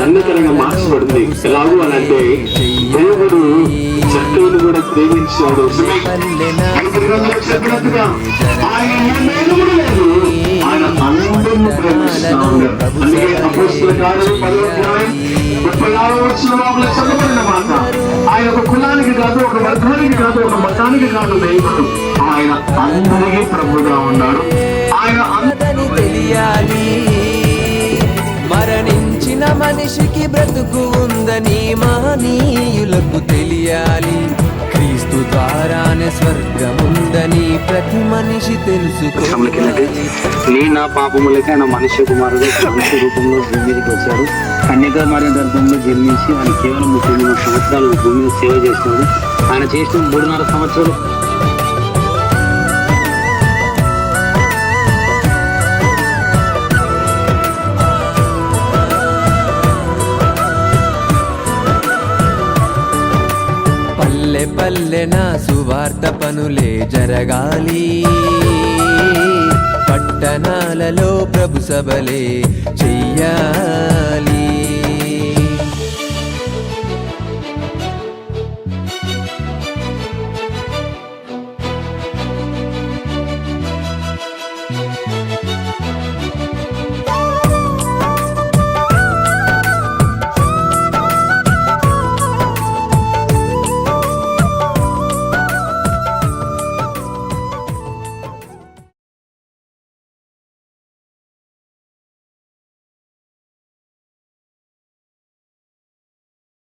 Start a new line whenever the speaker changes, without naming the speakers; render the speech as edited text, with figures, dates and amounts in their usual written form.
ధన్యకరంగా మార్చబడింది. ఎలాగూ అని అంటే దేవుడు చక్కని కూడా ప్రేమించాడు. చెప్పినట్టుగా ఆయన ఆయన అందరినీ ప్రేమిస్తున్నాడు. అందుకే అపోస్తలుల కార్యాలు 10వ అధ్యాయం 34వ వచనంలో చెప్పబడిన మాట, ఆయన ఒక కులానికి కాదు, ఒక వర్గానికి కాదు, ఒక మతానికి కాదు దేవుడు. ఆయన అందరికీ ప్రభుగా ఉన్నాడు. ఆయన అందరినీ తెలియాలి.
మరణించిన మనిషికి బ్రతుకు ఉందని మహనీయులకు తెలియాలి. క్రీస్తు ద్వారానే స్వర్గముందని ప్రతి మనిషి తెలుసుకోవాలి.
నీ నా పాపములకి ఆయన మనుష్య కుమారుడు మనుష్య రూపంలో భూమి మీదకి వచ్చాడు. కన్యకా మరియ గర్భంలో జన్మించి ఆయన కేవలం 33 సంవత్సరాలు భూమి మీద సేవ చేసినాడు. ఆయన చేసిన 3.5 సంవత్సరాలు
పల్లె నా సువార్త పనులే జరగాలి. పట్టణాలలో ప్రభు సభలే చెయ్యాలి.